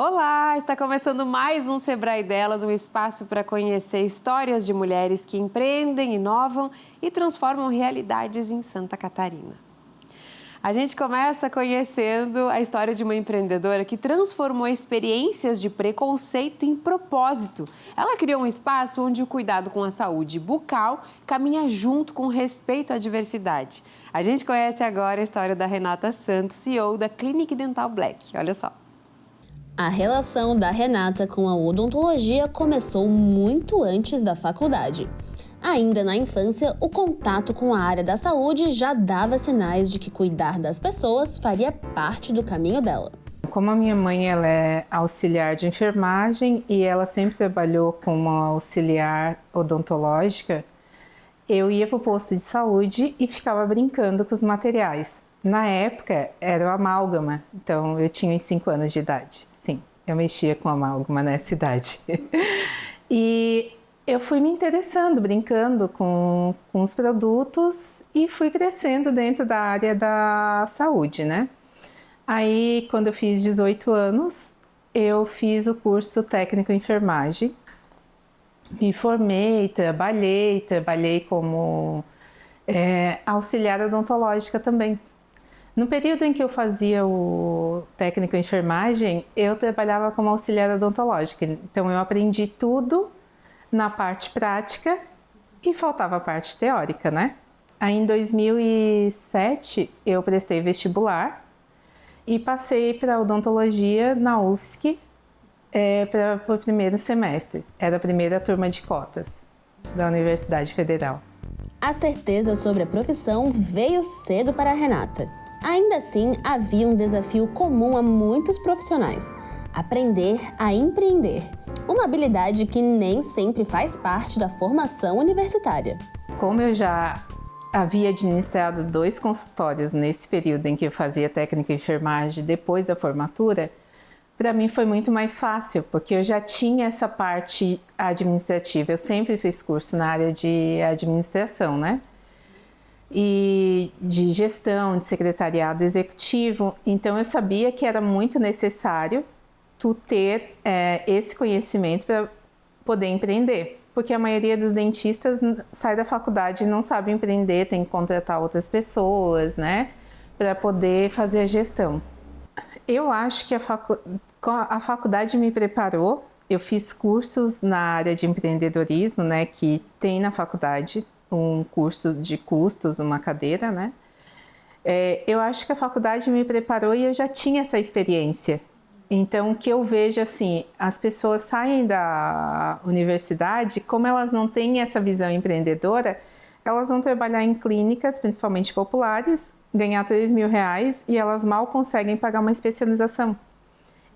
Olá, está começando mais um Sebrae Delas, um espaço para conhecer histórias de mulheres que empreendem, inovam e transformam realidades em Santa Catarina. A gente começa conhecendo a história de uma empreendedora que transformou experiências de preconceito em propósito. Ela criou um espaço onde o cuidado com a saúde bucal caminha junto com respeito à diversidade. A gente conhece agora a história da Renata Santos, CEO da Clinic Dental Black. Olha só. A relação da Renata com a odontologia começou muito antes da faculdade. Ainda na infância, o contato com a área da saúde já dava sinais de que cuidar das pessoas faria parte do caminho dela. Como a minha mãe ela é auxiliar de enfermagem e ela sempre trabalhou como auxiliar odontológica, eu ia para o posto de saúde e ficava brincando com os materiais. Na época era o amálgama, então eu tinha uns 5 anos de idade. Sim, eu mexia com amálgama nessa idade. E eu fui me interessando, brincando com os produtos e fui crescendo dentro da área da saúde, né? Aí, quando eu fiz 18 anos, eu fiz o curso técnico em enfermagem. Me formei, trabalhei como auxiliar odontológica também. No período em que eu fazia o técnico em enfermagem, eu trabalhava como auxiliar odontológica. Então, eu aprendi tudo na parte prática e faltava a parte teórica, né? Aí, em 2007, eu prestei vestibular e passei para odontologia na UFSC para o primeiro semestre. Era a primeira turma de cotas da Universidade Federal. A certeza sobre a profissão veio cedo para a Renata. Ainda assim, havia um desafio comum a muitos profissionais: aprender a empreender. Uma habilidade que nem sempre faz parte da formação universitária. Como eu já havia administrado 2 consultórios nesse período em que eu fazia técnica de enfermagem depois da formatura, para mim foi muito mais fácil, porque eu já tinha essa parte administrativa. Eu sempre fiz curso na área de administração, né? E de gestão, de secretariado executivo. Então eu sabia que era muito necessário tu ter esse conhecimento para poder empreender. Porque a maioria dos dentistas sai da faculdade e não sabe empreender, tem que contratar outras pessoas, né? Para poder fazer a gestão. Eu acho que a faculdade me preparou. Eu fiz cursos na área de empreendedorismo, né? Que tem na faculdade um curso de custos, uma cadeira, né? Eu acho que a faculdade me preparou e eu já tinha essa experiência. Então, o que eu vejo assim, as pessoas saem da universidade, como elas não têm essa visão empreendedora, elas vão trabalhar em clínicas, principalmente populares, ganhar R$3.000 e elas mal conseguem pagar uma especialização.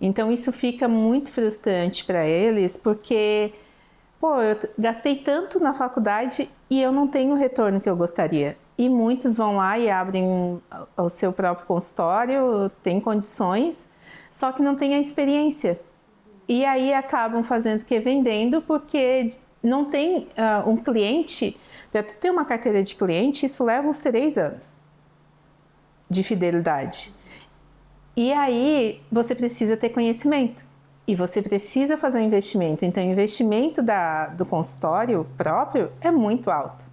Então, isso fica muito frustrante para eles, porque eu gastei tanto na faculdade e eu não tenho o retorno que eu gostaria. E muitos vão lá e abrem o seu próprio consultório, têm condições, só que não têm a experiência. E aí acabam fazendo o que? Vendendo, porque não tem um cliente. Para tu ter uma carteira de cliente, isso leva uns 3 anos de fidelidade. E aí você precisa ter conhecimento. E você precisa fazer um investimento. Então, o investimento do consultório próprio é muito alto.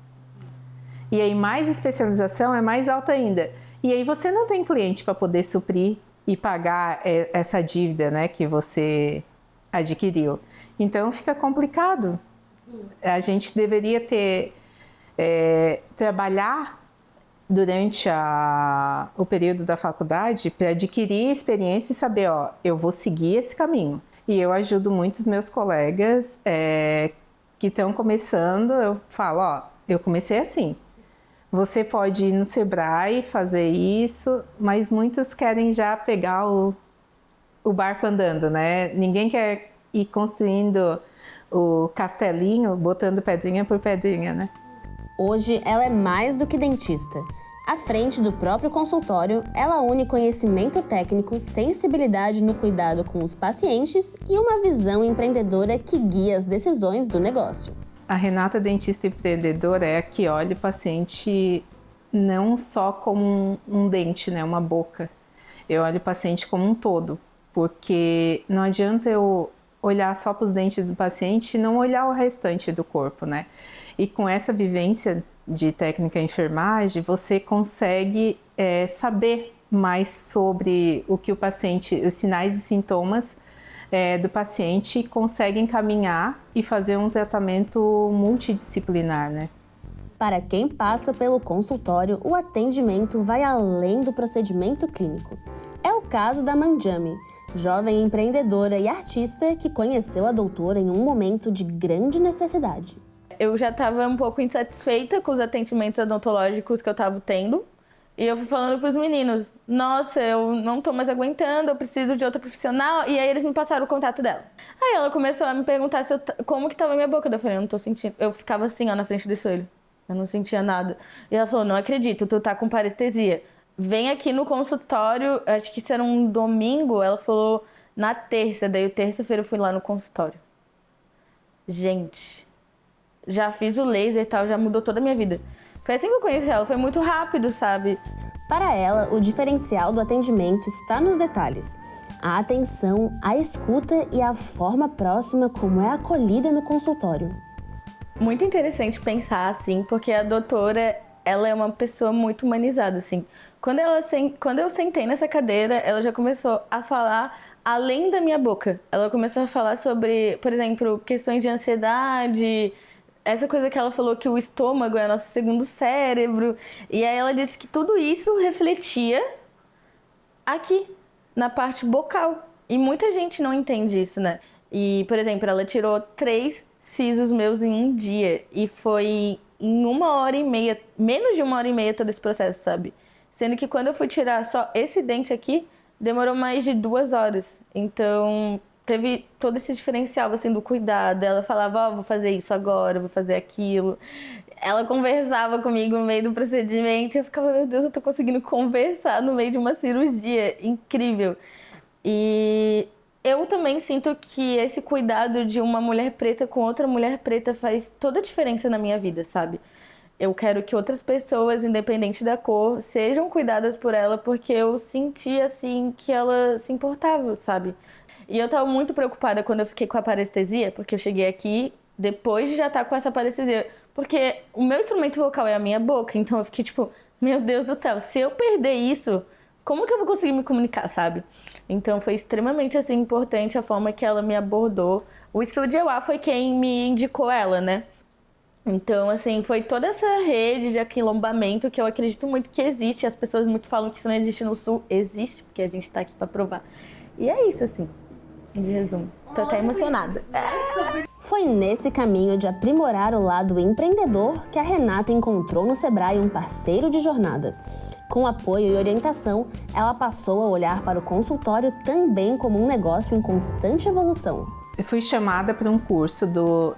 E aí, mais especialização é mais alta ainda. E aí, você não tem cliente para poder suprir e pagar essa dívida, né, que você adquiriu. Então, fica complicado. A gente deveria trabalhar durante o período da faculdade para adquirir experiência e saber, eu vou seguir esse caminho. E eu ajudo muitos meus colegas que estão começando, eu falo, eu comecei assim. Você pode ir no Sebrae fazer isso, mas muitos querem já pegar o barco andando, né? Ninguém quer ir construindo o castelinho, botando pedrinha por pedrinha, né? Hoje, ela é mais do que dentista. À frente do próprio consultório, ela une conhecimento técnico, sensibilidade no cuidado com os pacientes e uma visão empreendedora que guia as decisões do negócio. A Renata, dentista empreendedora, é a que olha o paciente não só como um dente, né, uma boca. Eu olho o paciente como um todo. porque não adianta eu olhar só para os dentes do paciente e não olhar o restante do corpo, né? E com essa vivência de técnica de enfermagem, você consegue saber mais sobre o que o paciente, os sinais e sintomas do paciente, e consegue encaminhar e fazer um tratamento multidisciplinar, né? Para quem passa pelo consultório, o atendimento vai além do procedimento clínico. É o caso da Manjami, jovem empreendedora e artista que conheceu a doutora em um momento de grande necessidade. Eu já estava um pouco insatisfeita com os atendimentos odontológicos que eu estava tendo. E eu fui falando para os meninos, nossa, eu não estou mais aguentando, eu preciso de outra profissional. E aí eles me passaram o contato dela. Aí ela começou a me perguntar como que estava a minha boca. Eu falei, eu não estou sentindo. Eu ficava assim, ó, na frente do espelho. Eu não sentia nada. E ela falou, não acredito, tu tá com parestesia. Vem aqui no consultório, acho que isso era um domingo, ela falou na terça. Daí terça-feira eu fui lá no consultório. Gente, já fiz o laser e tal, já mudou toda a minha vida. Foi assim que eu conheci ela, foi muito rápido, sabe? Para ela, o diferencial do atendimento está nos detalhes. A atenção, a escuta e a forma próxima como é acolhida no consultório. Muito interessante pensar assim, porque a doutora, ela é uma pessoa muito humanizada, assim. Quando eu sentei nessa cadeira, ela já começou a falar além da minha boca. Ela começou a falar sobre, por exemplo, questões de ansiedade, essa coisa que ela falou que o estômago é nosso segundo cérebro. E aí ela disse que tudo isso refletia aqui, na parte bucal. E muita gente não entende isso, né? E, por exemplo, ela tirou 3 sisos meus em um dia. E foi em 1h30, menos de 1h30 todo esse processo, sabe? Sendo que quando eu fui tirar só esse dente aqui, demorou mais de 2 horas. Então, teve todo esse diferencial, assim, do cuidado. Ela falava, vou fazer isso agora, vou fazer aquilo. Ela conversava comigo no meio do procedimento e eu ficava, meu Deus, eu tô conseguindo conversar no meio de uma cirurgia. Incrível. E eu também sinto que esse cuidado de uma mulher preta com outra mulher preta faz toda a diferença na minha vida, sabe? Eu quero que outras pessoas, independente da cor, sejam cuidadas por ela, porque eu senti, assim, que ela se importava, sabe? E eu tava muito preocupada quando eu fiquei com a parestesia, porque eu cheguei aqui depois de já estar com essa parestesia. Porque o meu instrumento vocal é a minha boca, então eu fiquei tipo, meu Deus do céu, se eu perder isso, como que eu vou conseguir me comunicar, sabe? Então foi extremamente, assim, importante a forma que ela me abordou. O Estúdio EUA foi quem me indicou ela, né? Então, assim, foi toda essa rede de aquilombamento que eu acredito muito que existe. As pessoas muito falam que isso não existe no Sul. Existe, porque a gente tá aqui pra provar. E é isso, assim, de resumo. Tô até emocionada. Foi nesse caminho de aprimorar o lado empreendedor que a Renata encontrou no Sebrae um parceiro de jornada. Com apoio e orientação, ela passou a olhar para o consultório também como um negócio em constante evolução. Eu fui chamada para um curso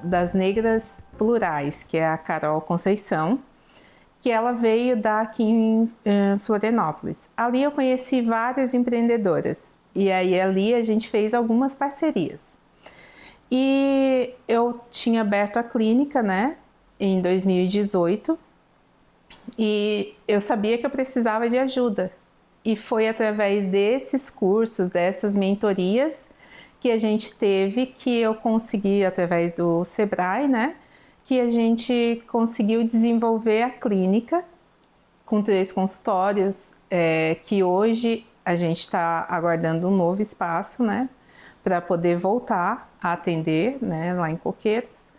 das Negras Plurais, que é a Carol Conceição, que ela veio dar aqui em Florianópolis. Ali eu conheci várias empreendedoras e aí ali a gente fez algumas parcerias. E eu tinha aberto a clínica, né, em 2018, e eu sabia que eu precisava de ajuda. E foi através desses cursos, dessas mentorias, que a gente teve, que eu consegui, através do Sebrae, né, que a gente conseguiu desenvolver a clínica com 3 consultórios, que hoje a gente está aguardando um novo espaço, né, para poder voltar a atender, né, lá em Coqueiros,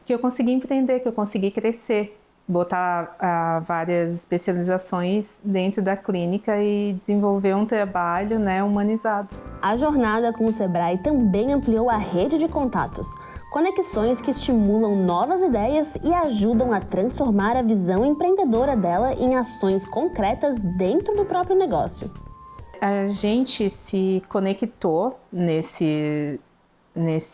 que eu consegui empreender, que eu consegui crescer, botar várias especializações dentro da clínica e desenvolver um trabalho, né, humanizado. A jornada com o Sebrae também ampliou a rede de contatos, conexões que estimulam novas ideias e ajudam a transformar a visão empreendedora dela em ações concretas dentro do próprio negócio. A gente se conectou nesse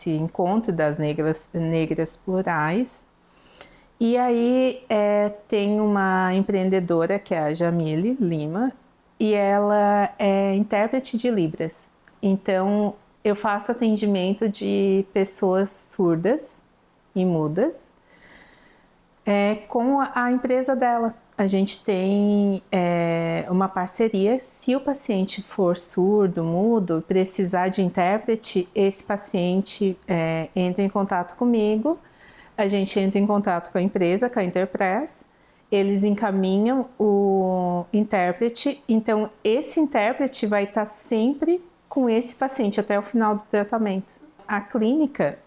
encontro das negras plurais. E aí tem uma empreendedora que é a Jamile Lima e ela é intérprete de Libras. Então eu faço atendimento de pessoas surdas e mudas com a empresa dela. a gente tem uma parceria. Se o paciente for surdo, mudo, precisar de intérprete, esse paciente entra em contato comigo, a gente entra em contato com a empresa, com a Interpress, eles encaminham o intérprete, então esse intérprete vai estar sempre com esse paciente até o final do tratamento. A clínica,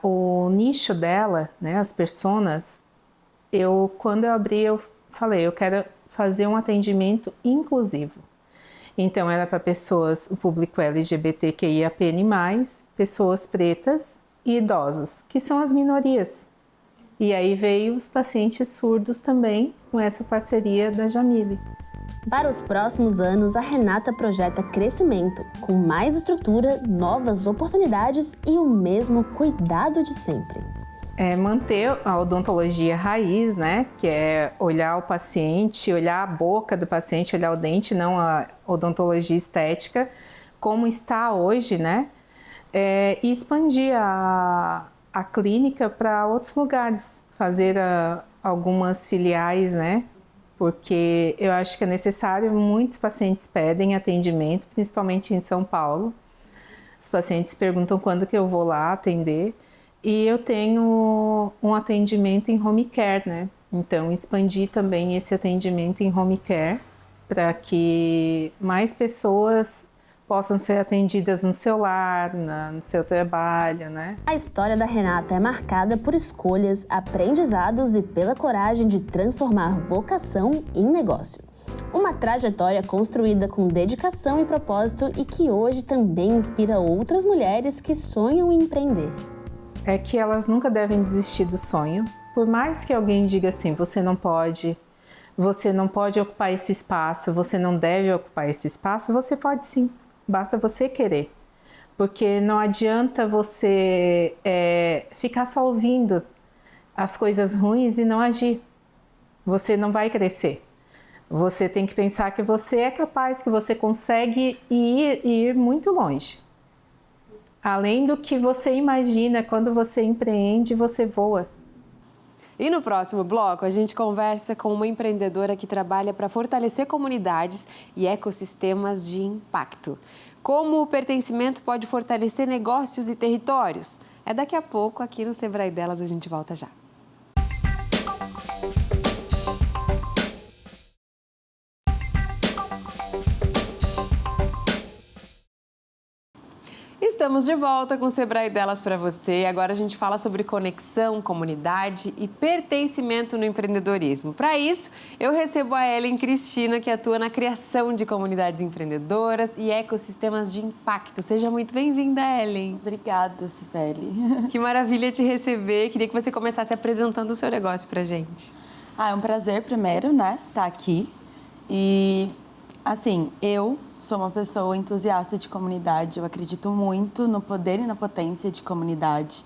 o nicho dela, né, as personas, quando eu abri, eu falei, eu quero fazer um atendimento inclusivo. Então, era para pessoas, o público LGBTQIAPN+, pessoas pretas e idosos, que são as minorias. E aí veio os pacientes surdos também, com essa parceria da Jamile. Para os próximos anos, a Renata projeta crescimento, com mais estrutura, novas oportunidades e o mesmo cuidado de sempre. Manter a odontologia raiz, né? Que é olhar o paciente, olhar a boca do paciente, olhar o dente, não a odontologia estética, como está hoje, né? E expandir a clínica para outros lugares, fazer algumas filiais, né? Porque eu acho que é necessário, muitos pacientes pedem atendimento, principalmente em São Paulo. Os pacientes perguntam quando que eu vou lá atender. E eu tenho um atendimento em home care, né? Então, expandir também esse atendimento em home care para que mais pessoas possam ser atendidas no seu lar, no seu trabalho, né? A história da Renata é marcada por escolhas, aprendizados e pela coragem de transformar vocação em negócio. Uma trajetória construída com dedicação e propósito e que hoje também inspira outras mulheres que sonham em empreender. É que elas nunca devem desistir do sonho. Por mais que alguém diga assim, você não pode ocupar esse espaço, você não deve ocupar esse espaço, você pode sim, basta você querer. Porque não adianta você ficar só ouvindo as coisas ruins e não agir. Você não vai crescer. Você tem que pensar que você é capaz, que você consegue ir muito longe. Além do que você imagina, quando você empreende, você voa. E no próximo bloco, a gente conversa com uma empreendedora que trabalha para fortalecer comunidades e ecossistemas de impacto. Como o pertencimento pode fortalecer negócios e territórios? É daqui a pouco, aqui no Sebrae Delas, a gente volta já. Estamos de volta com o Sebrae Delas para você. Agora a gente fala sobre conexão, comunidade e pertencimento no empreendedorismo. Para isso, eu recebo a Ellen Cristina, que atua na criação de comunidades empreendedoras e ecossistemas de impacto. Seja muito bem-vinda, Ellen. Obrigada, Cibele. Que maravilha te receber. Queria que você começasse apresentando o seu negócio para a gente. É um prazer primeiro, né, estar aqui. E, assim, eu sou uma pessoa entusiasta de comunidade, eu acredito muito no poder e na potência de comunidade.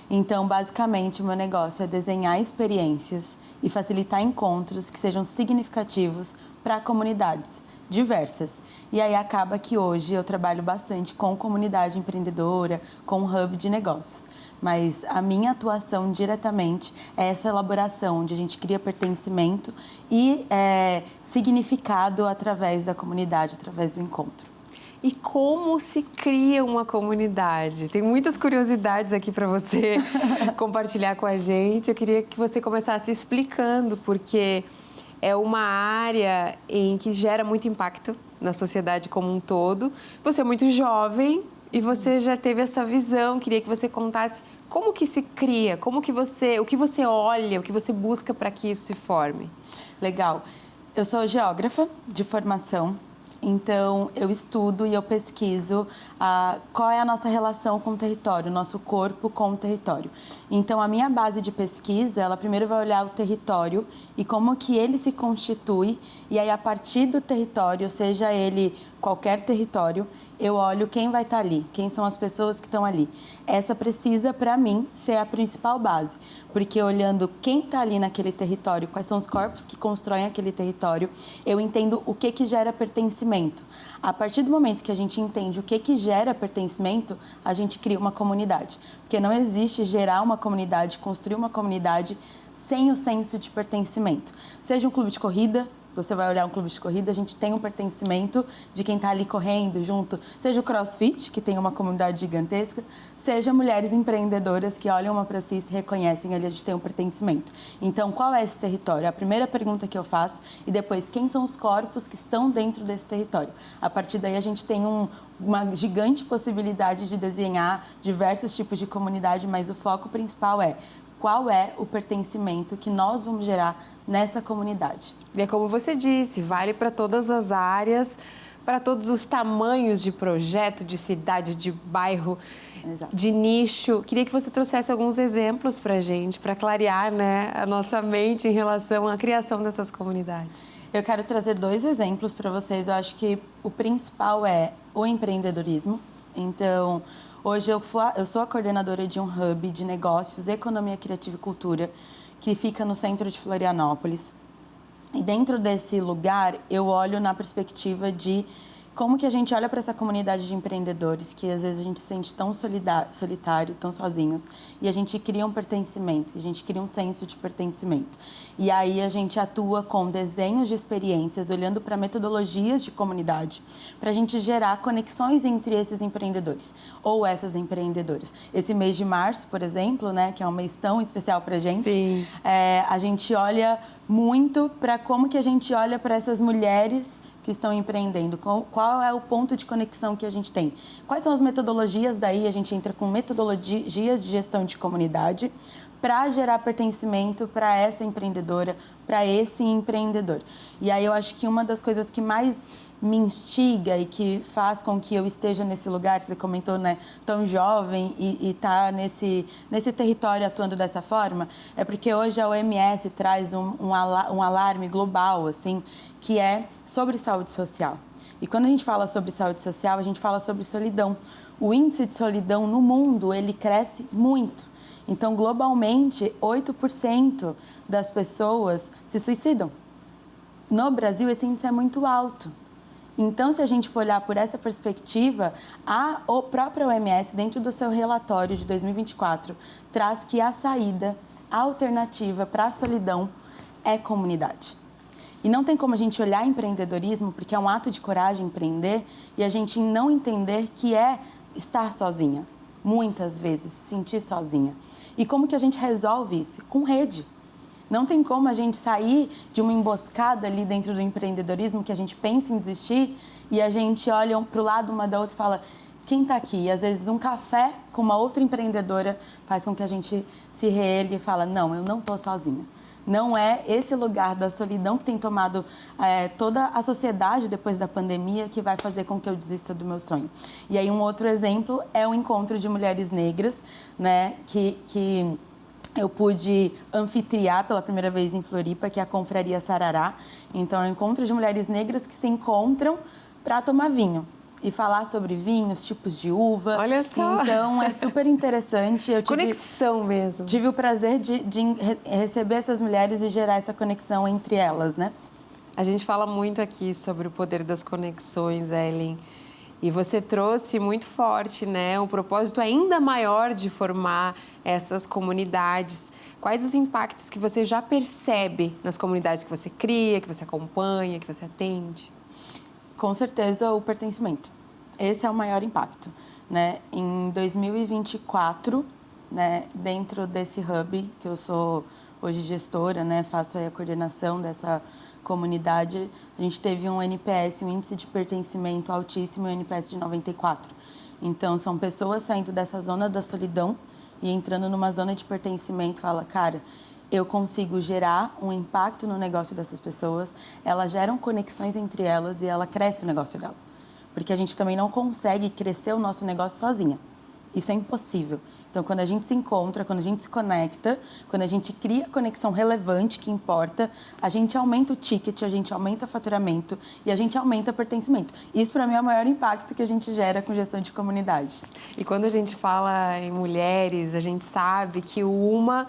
Então, basicamente, o meu negócio é desenhar experiências e facilitar encontros que sejam significativos para comunidades diversas. E aí acaba que hoje eu trabalho bastante com comunidade empreendedora, com hub de negócios. Mas a minha atuação diretamente é essa elaboração, onde a gente cria pertencimento e significado através da comunidade, através do encontro. E como se cria uma comunidade? Tem muitas curiosidades aqui para você compartilhar com a gente. Eu queria que você começasse explicando, porque é uma área em que gera muito impacto na sociedade como um todo. Você é muito jovem e você já teve essa visão. Queria que você contasse como que se cria, o que você olha, o que você busca para que isso se forme. Legal. Eu sou geógrafa de formação, então eu estudo e eu pesquiso qual é a nossa relação com o território, o nosso corpo com o território. Então a minha base de pesquisa, ela primeiro vai olhar o território e como que ele se constitui, e aí a partir do território, seja ele qualquer território, eu olho quem vai estar ali, quem são as pessoas que estão ali. Essa precisa, para mim, ser a principal base, porque olhando quem está ali naquele território, quais são os corpos que constroem aquele território, eu entendo o que gera pertencimento. A partir do momento que a gente entende o que gera pertencimento, a gente cria uma comunidade. Porque não existe gerar uma comunidade, construir uma comunidade sem o senso de pertencimento. Seja um clube de corrida, você vai olhar um clube de corrida, a gente tem um pertencimento de quem está ali correndo junto. Seja o CrossFit, que tem uma comunidade gigantesca, seja mulheres empreendedoras que olham uma para si e se reconhecem, ali a gente tem um pertencimento. Então, qual é esse território? A primeira pergunta que eu faço e depois, quem são os corpos que estão dentro desse território? A partir daí, a gente tem uma gigante possibilidade de desenhar diversos tipos de comunidade, mas o foco principal é qual é o pertencimento que nós vamos gerar nessa comunidade. E é como você disse, vale para todas as áreas, para todos os tamanhos de projeto, de cidade, de bairro, Exato. de nicho. Queria que você trouxesse alguns exemplos para a gente, para clarear, né, a nossa mente em relação à criação dessas comunidades. Eu quero trazer 2 exemplos para vocês. Eu acho que o principal é o empreendedorismo. Então, hoje eu sou a coordenadora de um hub de negócios, economia criativa e cultura, que fica no centro de Florianópolis. E dentro desse lugar, eu olho na perspectiva de como que a gente olha para essa comunidade de empreendedores, que às vezes a gente se sente tão solitário, tão sozinhos, e a gente cria um pertencimento, a gente cria um senso de pertencimento. E aí a gente atua com desenhos de experiências, olhando para metodologias de comunidade, para a gente gerar conexões entre esses empreendedores ou essas empreendedoras. Esse mês de março, por exemplo, né, que é um mês tão especial para a gente, a gente olha muito para como que a gente olha para essas mulheres que estão empreendendo, qual é o ponto de conexão que a gente tem. Quais são as metodologias, daí a gente entra com metodologia de gestão de comunidade para gerar pertencimento para essa empreendedora, para esse empreendedor. E aí eu acho que uma das coisas que mais me instiga e que faz com que eu esteja nesse lugar, você comentou, né, tão jovem e tá nesse território atuando dessa forma, é porque hoje a OMS traz um alarme global, assim, que é sobre saúde social. E quando a gente fala sobre saúde social, a gente fala sobre solidão. O índice de solidão no mundo, ele cresce muito. Então, globalmente, 8% das pessoas se suicidam. No Brasil, esse índice é muito alto. Então, se a gente for olhar por essa perspectiva, a própria OMS, dentro do seu relatório de 2024, traz que a saída, a alternativa para a solidão é comunidade. E não tem como a gente olhar empreendedorismo, porque é um ato de coragem empreender, e a gente não entender que é estar sozinha. Muitas vezes, se sentir sozinha. E como que a gente resolve isso? Com rede. Não tem como a gente sair de uma emboscada ali dentro do empreendedorismo que a gente pensa em desistir e a gente olha para o lado uma da outra e fala, quem está aqui? E às vezes um café com uma outra empreendedora faz com que a gente se reergue e fala, não, eu não estou sozinha. Não é esse lugar da solidão que tem tomado toda a sociedade depois da pandemia que vai fazer com que eu desista do meu sonho. E aí um outro exemplo é o encontro de mulheres negras, né, que eu pude anfitriar pela primeira vez em Floripa, que é a Confraria Sarará. Então, é um encontro de mulheres negras que se encontram para tomar vinho e falar sobre vinhos, tipos de uva. Olha só! Então, é super interessante. Conexão mesmo. Tive o prazer de receber essas mulheres e gerar essa conexão entre elas, né? A gente fala muito aqui sobre o poder das conexões, Ellen. E você trouxe muito forte, né, um propósito ainda maior de formar essas comunidades. Quais os impactos que você já percebe nas comunidades que você cria, que você acompanha, que você atende? Com certeza, o pertencimento. Esse é o maior impacto, né? Em 2024, né, dentro desse hub, que eu sou hoje gestora, né, faço aí a coordenação dessa comunidade, a gente teve um NPS, um índice de pertencimento altíssimo, um NPS de 94. Então, são pessoas saindo dessa zona da solidão e entrando numa zona de pertencimento, fala, cara, eu consigo gerar um impacto no negócio dessas pessoas, elas geram conexões entre elas e ela cresce o negócio dela. Porque a gente também não consegue crescer o nosso negócio sozinha. Isso é impossível. Então, quando a gente se encontra, quando a gente se conecta, quando a gente cria conexão relevante que importa, a gente aumenta o ticket, a gente aumenta o faturamento e a gente aumenta o pertencimento. Isso, para mim, é o maior impacto que a gente gera com gestão de comunidade. E quando a gente fala em mulheres, a gente sabe que o Uma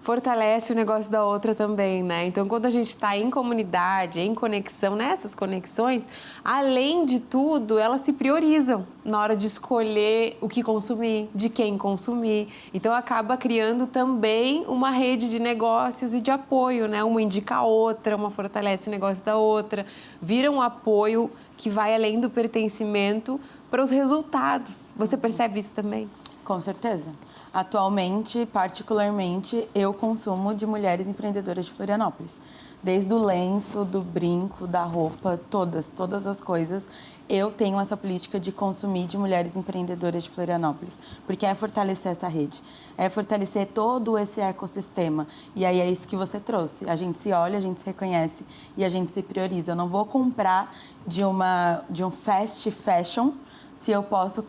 fortalece o negócio da outra também, né? Então, quando a gente está em comunidade, em conexão, nessas conexões, além de tudo, elas se priorizam na hora de escolher o que consumir, de quem consumir. Então, acaba criando também uma rede de negócios e de apoio, né? Uma indica a outra, uma fortalece o negócio da outra, vira um apoio que vai além do pertencimento para os resultados. Você percebe isso também? Com certeza. Atualmente, particularmente, eu consumo de mulheres empreendedoras de Florianópolis. Desde o lenço, do brinco, da roupa, todas as coisas, eu tenho essa política de consumir de mulheres empreendedoras de Florianópolis, porque é fortalecer essa rede, é fortalecer todo esse ecossistema. E aí é isso que você trouxe. A gente se olha, a gente se reconhece e a gente se prioriza. Eu não vou comprar de um fast fashion se eu posso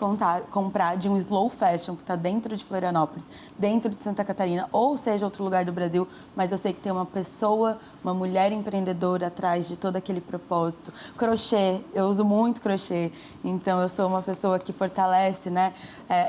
comprar de um slow fashion que está dentro de Florianópolis, dentro de Santa Catarina, ou seja, outro lugar do Brasil, mas eu sei que tem uma pessoa, uma mulher empreendedora atrás de todo aquele propósito. Crochê, eu uso muito crochê, então eu sou uma pessoa que fortalece, né,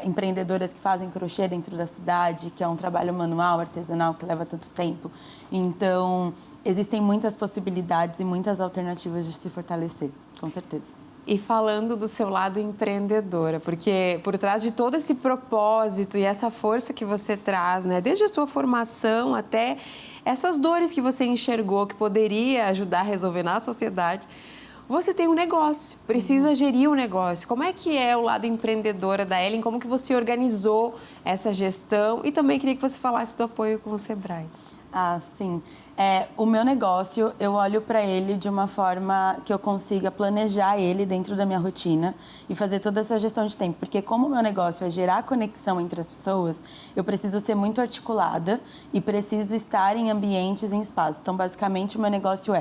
empreendedoras que fazem crochê dentro da cidade, que é um trabalho manual, artesanal, que leva tanto tempo. Então, existem muitas possibilidades e muitas alternativas de se fortalecer, com certeza. E falando do seu lado empreendedora, porque por trás de todo esse propósito e essa força que você traz, né, desde a sua formação até essas dores que você enxergou que poderia ajudar a resolver na sociedade, você tem um negócio, precisa gerir um negócio. Como é que é o lado empreendedora da Ellen? Como que você organizou essa gestão? E também queria que você falasse do apoio com o Sebrae. Ah, sim. O meu negócio, eu olho para ele de uma forma que eu consiga planejar ele dentro da minha rotina e fazer toda essa gestão de tempo. Porque como o meu negócio é gerar conexão entre as pessoas, eu preciso ser muito articulada e preciso estar em ambientes, em espaços. Então, basicamente, o meu negócio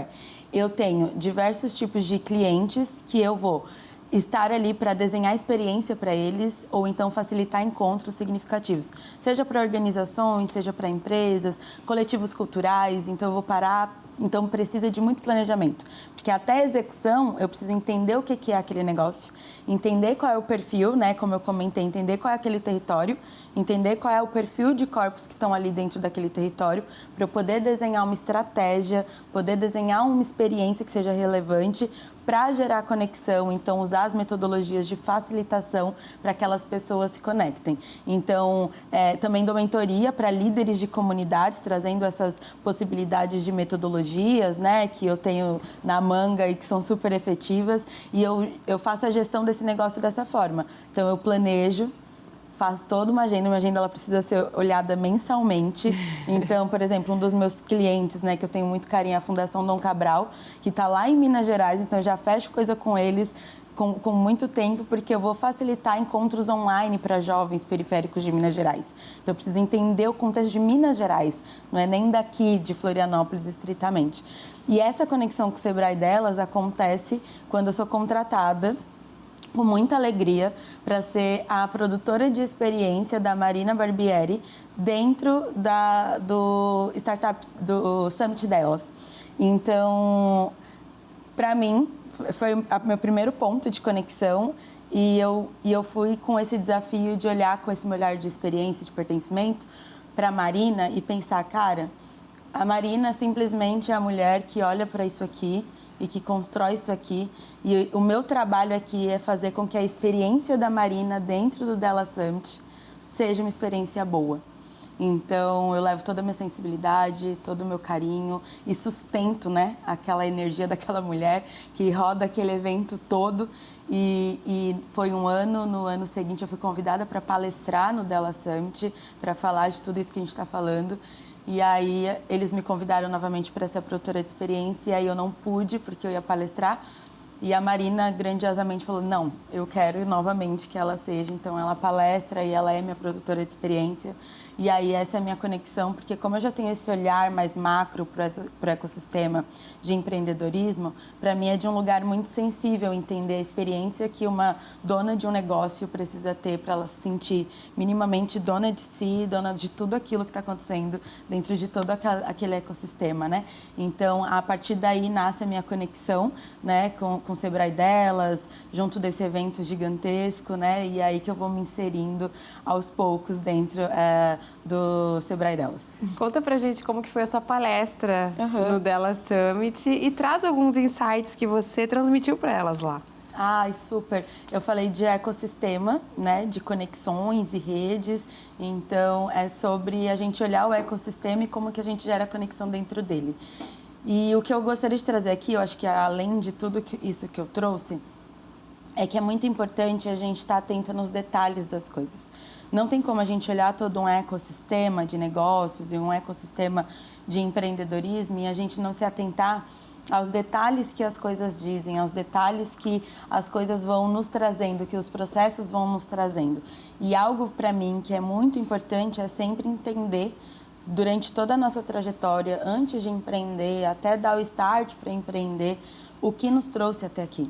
eu tenho diversos tipos de clientes que eu vou estar ali para desenhar experiência para eles ou então facilitar encontros significativos, seja para organizações, seja para empresas, coletivos culturais. Então eu vou parar, então precisa de muito planejamento, porque até a execução eu preciso entender o que é aquele negócio, entender qual é o perfil, né, como eu comentei, entender qual é aquele território, entender qual é o perfil de corpos que estão ali dentro daquele território, para eu poder desenhar uma estratégia, poder desenhar uma experiência que seja relevante para gerar conexão, então usar as metodologias de facilitação para que aquelas pessoas se conectem. Então, também dou mentoria para líderes de comunidades, trazendo essas possibilidades de metodologias, né, que eu tenho na manga e que são super efetivas, e eu faço a gestão desse negócio dessa forma. Então, eu planejo, faço toda uma agenda ela precisa ser olhada mensalmente. Então, por exemplo, um dos meus clientes, né, que eu tenho muito carinho, é a Fundação Dom Cabral, que está lá em Minas Gerais, então eu já fecho coisa com eles com muito tempo, porque eu vou facilitar encontros online para jovens periféricos de Minas Gerais. Então, eu preciso entender o contexto de Minas Gerais, não é nem daqui de Florianópolis estritamente. E essa conexão com o Sebrae delas acontece quando eu sou contratada com muita alegria para ser a produtora de experiência da Marina Barbieri dentro do Startups, do Summit delas. Então, para mim, foi o meu primeiro ponto de conexão e eu fui com esse desafio de olhar com esse meu olhar de experiência, de pertencimento, para a Marina e pensar, cara, a Marina simplesmente é a mulher que olha para isso aqui e que constrói isso aqui. E o meu trabalho aqui é fazer com que a experiência da Marina dentro do Dela Summit seja uma experiência boa. Então, eu levo toda a minha sensibilidade, todo o meu carinho e sustento, né, aquela energia daquela mulher que roda aquele evento todo. E foi um ano, no ano seguinte eu fui convidada para palestrar no Dela Summit, para falar de tudo isso que a gente está falando. E aí eles me convidaram novamente para ser produtora de experiência, e aí eu não pude porque eu ia palestrar. E a Marina grandiosamente falou, não, eu quero novamente que ela seja. Então ela palestra e ela é minha produtora de experiência. E aí essa é a minha conexão, porque como eu já tenho esse olhar mais macro para o ecossistema de empreendedorismo, para mim é de um lugar muito sensível entender a experiência que uma dona de um negócio precisa ter para ela se sentir minimamente dona de si, dona de tudo aquilo que está acontecendo dentro de todo aquele ecossistema, né? Então, a partir daí nasce a minha conexão, né, com com o Sebrae delas, junto desse evento gigantesco, né? E aí que eu vou me inserindo aos poucos dentro do Sebrae delas. Conta pra gente como que foi a sua palestra no Delas Summit e traz alguns insights que você transmitiu para elas lá. Ai, super. Eu falei de ecossistema, né, de conexões e redes. Então, é sobre a gente olhar o ecossistema e como que a gente gera conexão dentro dele. E o que eu gostaria de trazer aqui, eu acho que além de tudo isso que eu trouxe, é que é muito importante a gente estar atento nos detalhes das coisas. Não tem como a gente olhar todo um ecossistema de negócios e um ecossistema de empreendedorismo e a gente não se atentar aos detalhes que as coisas dizem, aos detalhes que as coisas vão nos trazendo, que os processos vão nos trazendo. E algo para mim que é muito importante é sempre entender, durante toda a nossa trajetória, antes de empreender, até dar o start para empreender, o que nos trouxe até aqui.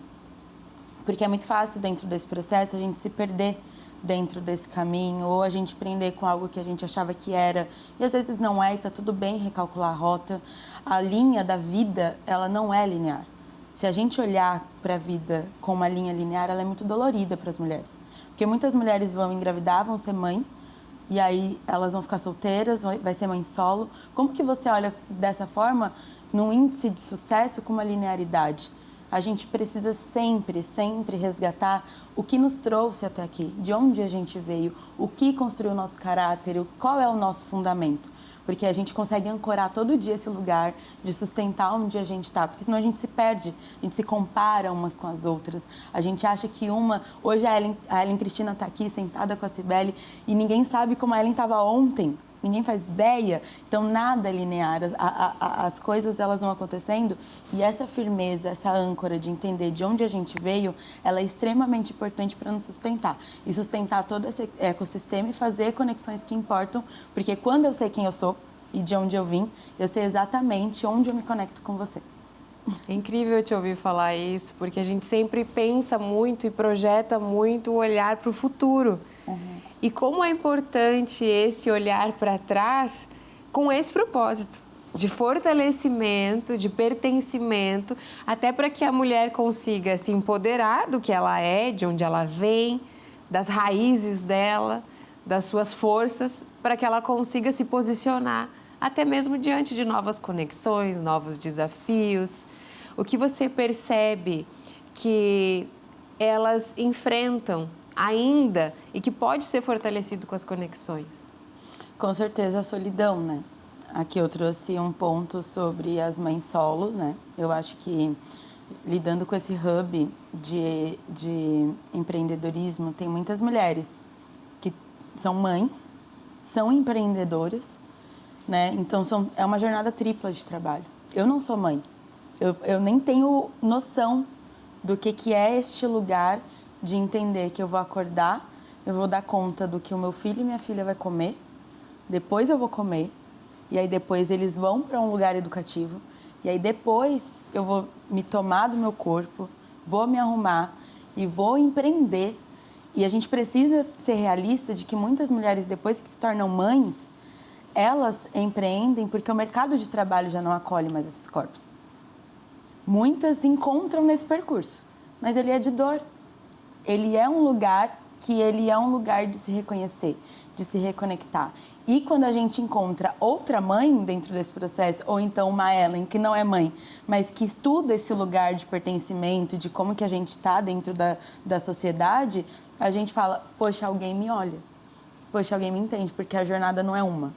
Porque é muito fácil dentro desse processo a gente se perder dentro desse caminho, ou a gente prender com algo que a gente achava que era, e às vezes não é, e tá tudo bem recalcular a rota. A linha da vida, ela não é linear. Se a gente olhar para a vida com uma linha linear, ela é muito dolorida para as mulheres. Porque muitas mulheres vão engravidar, vão ser mãe, e aí elas vão ficar solteiras, vai ser mãe solo. Como que você olha dessa forma num índice de sucesso com uma linearidade? A gente precisa sempre, sempre resgatar o que nos trouxe até aqui, de onde a gente veio, o que construiu o nosso caráter, qual é o nosso fundamento. Porque a gente consegue ancorar todo dia esse lugar de sustentar onde a gente está. Porque senão a gente se perde, a gente se compara umas com as outras. A gente acha que hoje a Ellen Cristina está aqui sentada com a Cibele e ninguém sabe como a Ellen estava ontem. Ninguém faz ideia, então nada é linear, as coisas elas vão acontecendo e essa firmeza, essa âncora de entender de onde a gente veio, ela é extremamente importante para nos sustentar e sustentar todo esse ecossistema e fazer conexões que importam, porque quando eu sei quem eu sou e de onde eu vim, eu sei exatamente onde eu me conecto com você. É incrível te ouvir falar isso, porque a gente sempre pensa muito e projeta muito o olhar para o futuro. E como é importante esse olhar para trás com esse propósito de fortalecimento, de pertencimento, até para que a mulher consiga se empoderar do que ela é, de onde ela vem, das raízes dela, das suas forças, para que ela consiga se posicionar até mesmo diante de novas conexões, novos desafios. O que você percebe que elas enfrentam ainda e que pode ser fortalecido com as conexões? Com certeza a solidão, né? Aqui eu trouxe um ponto sobre as mães solo, né? Eu acho que lidando com esse hub de empreendedorismo, tem muitas mulheres que são mães, são empreendedoras, né? Então é uma jornada tripla de trabalho. Eu não sou mãe, eu nem tenho noção do que é este lugar de entender que eu vou acordar, eu vou dar conta do que o meu filho e minha filha vai comer, depois eu vou comer, e aí depois eles vão para um lugar educativo, e aí depois eu vou me tomar do meu corpo, vou me arrumar e vou empreender. E a gente precisa ser realista de que muitas mulheres, depois que se tornam mães, elas empreendem porque o mercado de trabalho já não acolhe mais esses corpos. Muitas se encontram nesse percurso, mas ele é de dor. Ele é um lugar de se reconhecer, de se reconectar. E quando a gente encontra outra mãe dentro desse processo, ou então uma Ellen que não é mãe, mas que estuda esse lugar de pertencimento, de como que a gente está dentro da sociedade, a gente fala, poxa, alguém me olha. Poxa, alguém me entende, porque a jornada não é uma.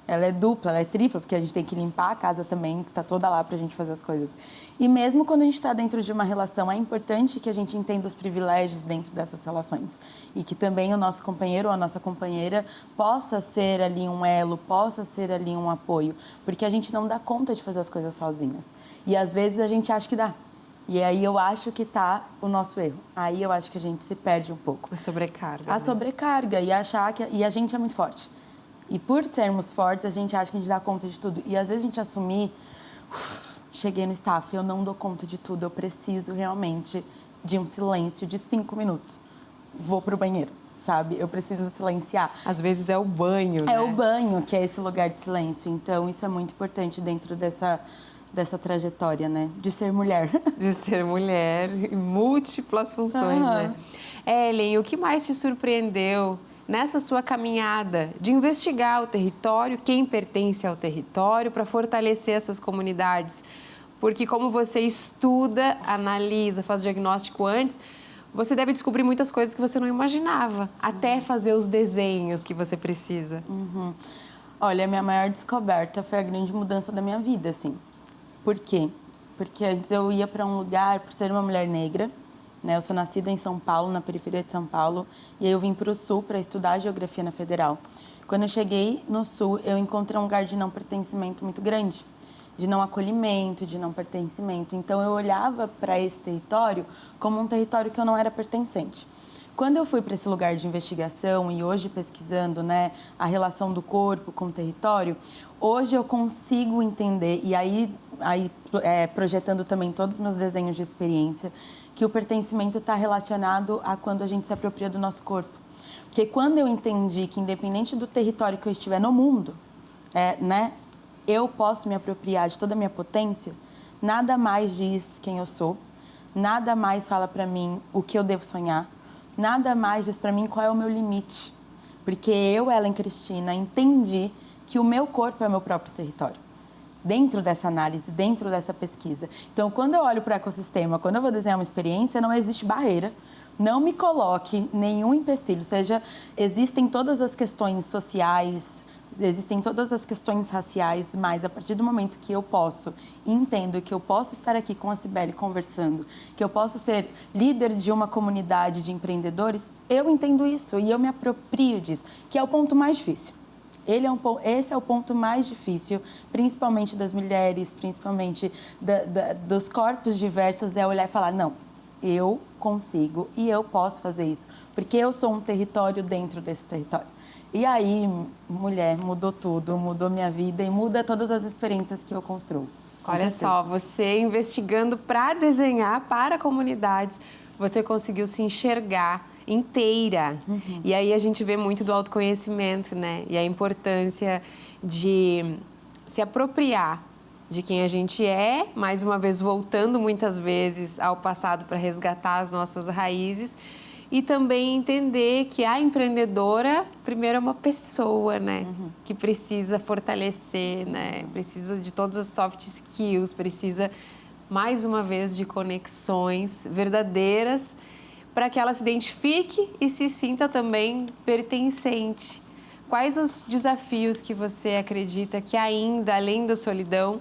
Ela é dupla, ela é tripla, porque a gente tem que limpar a casa também, que está toda lá para a gente fazer as coisas. E mesmo quando a gente está dentro de uma relação, é importante que a gente entenda os privilégios dentro dessas relações. E que também o nosso companheiro ou a nossa companheira possa ser ali um elo, possa ser ali um apoio. Porque a gente não dá conta de fazer as coisas sozinhas. E às vezes a gente acha que dá. E aí eu acho que está o nosso erro. Aí eu acho que a gente se perde um pouco. A sobrecarga. A sobrecarga e achar que... E a gente é muito forte. E por sermos fortes, a gente acha que a gente dá conta de tudo. E às vezes a gente assumir, cheguei no staff, eu não dou conta de tudo, eu preciso realmente de um silêncio de 5 minutos. Vou pro banheiro, sabe? Eu preciso silenciar. Às vezes é o banho, né? É o banho, que é esse lugar de silêncio. Então, isso é muito importante dentro dessa trajetória, né? De ser mulher. De ser mulher, em múltiplas funções, né? Ellen, o que mais te surpreendeu nessa sua caminhada de investigar o território, quem pertence ao território, para fortalecer essas comunidades? Porque como você estuda, analisa, faz diagnóstico antes, você deve descobrir muitas coisas que você não imaginava, até fazer os desenhos que você precisa. Olha, a minha maior descoberta foi a grande mudança da minha vida, assim. Por quê? Porque antes eu ia para um lugar, por ser uma mulher negra, né? Eu sou nascida em São Paulo, na periferia de São Paulo, e aí eu vim para o Sul para estudar Geografia na Federal. Quando eu cheguei no Sul, eu encontrei um lugar de não pertencimento muito grande, de não acolhimento, de não pertencimento. Então, eu olhava para esse território como um território que eu não era pertencente. Quando eu fui para esse lugar de investigação e hoje pesquisando, né, a relação do corpo com o território, hoje eu consigo entender, e aí projetando também todos os meus desenhos de experiência, que o pertencimento está relacionado a quando a gente se apropria do nosso corpo. Porque quando eu entendi que independente do território que eu estiver no mundo, né, eu posso me apropriar de toda a minha potência, nada mais diz quem eu sou, nada mais fala para mim o que eu devo sonhar, nada mais diz para mim qual é o meu limite. Porque eu, Ellen Cristina, entendi que o meu corpo é o meu próprio território. Dentro dessa análise, dentro dessa pesquisa. Então, quando eu olho para o ecossistema, quando eu vou desenhar uma experiência, não existe barreira, não me coloque nenhum empecilho, existem todas as questões sociais, existem todas as questões raciais, mas a partir do momento que eu posso, entendo que eu posso estar aqui com a Cibele conversando, que eu posso ser líder de uma comunidade de empreendedores, eu entendo isso e eu me aproprio disso, que é o ponto mais difícil. Esse é o ponto mais difícil, principalmente das mulheres, principalmente dos corpos diversos, é olhar e falar, não, eu consigo e eu posso fazer isso, porque eu sou um território dentro desse território. E aí, mulher, mudou tudo, mudou minha vida e muda todas as experiências que eu construo. Olha só, você investigando para desenhar para comunidades, você conseguiu se enxergar inteira. E aí a gente vê muito do autoconhecimento, né? E a importância de se apropriar de quem a gente é, mais uma vez voltando muitas vezes ao passado para resgatar as nossas raízes. E também entender que a empreendedora, primeiro, é uma pessoa, né? Que precisa fortalecer, né? Precisa de todas as soft skills, precisa, mais uma vez, de conexões verdadeiras para que ela se identifique e se sinta também pertencente. Quais os desafios que você acredita que ainda, além da solidão,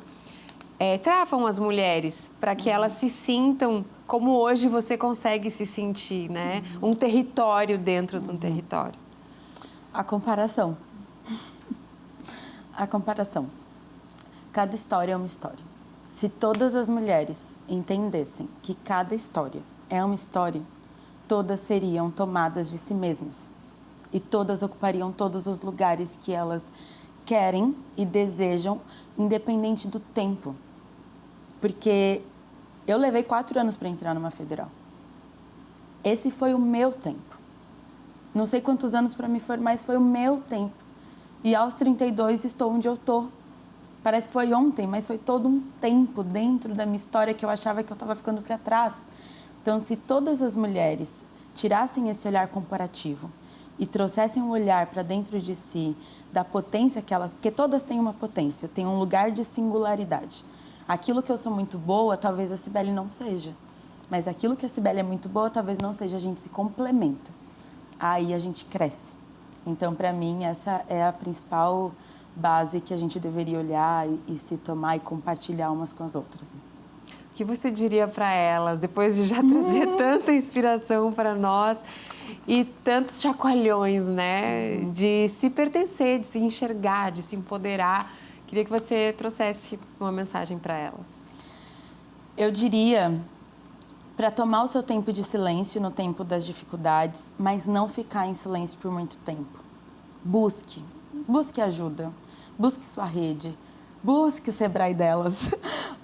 travam as mulheres para que elas se sintam como hoje você consegue se sentir, né? Um território dentro de um território. A comparação. A comparação. Cada história é uma história. Se todas as mulheres entendessem que cada história é uma história, todas seriam tomadas de si mesmas. E todas ocupariam todos os lugares que elas querem e desejam, independente do tempo. Porque eu levei 4 anos para entrar numa federal. Esse foi o meu tempo. Não sei quantos anos para me formar, mas foi o meu tempo. E aos 32 estou onde eu estou. Parece que foi ontem, mas foi todo um tempo dentro da minha história que eu achava que eu estava ficando para trás. Então, se todas as mulheres tirassem esse olhar comparativo e trouxessem um olhar para dentro de si, da potência que elas... Porque todas têm uma potência, têm um lugar de singularidade. Aquilo que eu sou muito boa, talvez a Cibele não seja. Mas aquilo que a Cibele é muito boa, talvez não seja. A gente se complementa. Aí a gente cresce. Então, para mim, essa é a principal base que a gente deveria olhar e se tomar e compartilhar umas com as outras. O que você diria para elas, depois de já trazer tanta inspiração para nós e tantos chacoalhões, né? De se pertencer, de se enxergar, de se empoderar. Queria que você trouxesse uma mensagem para elas. Eu diria para tomar o seu tempo de silêncio no tempo das dificuldades, mas não ficar em silêncio por muito tempo. Busque ajuda, busque sua rede, busque o Sebrae delas,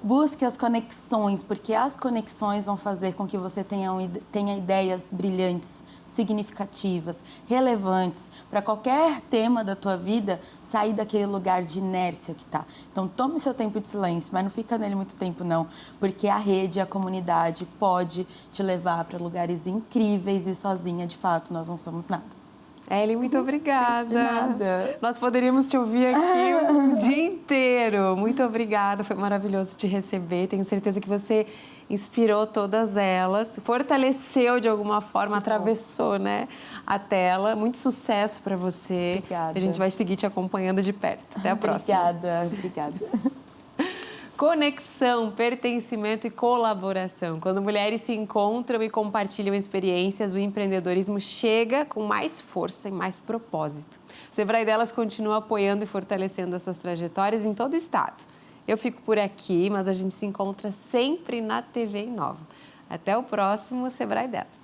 Busque as conexões, porque as conexões vão fazer com que você tenha ideias brilhantes, significativas, relevantes, para qualquer tema da tua vida sair daquele lugar de inércia que tá. Então, tome seu tempo de silêncio, mas não fica nele muito tempo não, porque a rede, a comunidade pode te levar para lugares incríveis e sozinha, de fato, nós não somos nada. Ellen, muito obrigada. De nada. Nós poderíamos te ouvir aqui o dia inteiro. Muito obrigada, foi maravilhoso te receber. Tenho certeza que você inspirou todas elas, fortaleceu de alguma forma, atravessou, né, a tela. Muito sucesso para você. Obrigada. A gente vai seguir te acompanhando de perto. Até a próxima. Obrigada. Conexão, pertencimento e colaboração. Quando mulheres se encontram e compartilham experiências, o empreendedorismo chega com mais força e mais propósito. O Sebrae Delas continua apoiando e fortalecendo essas trajetórias em todo o estado. Eu fico por aqui, mas a gente se encontra sempre na TV Inova. Até o próximo Sebrae Delas.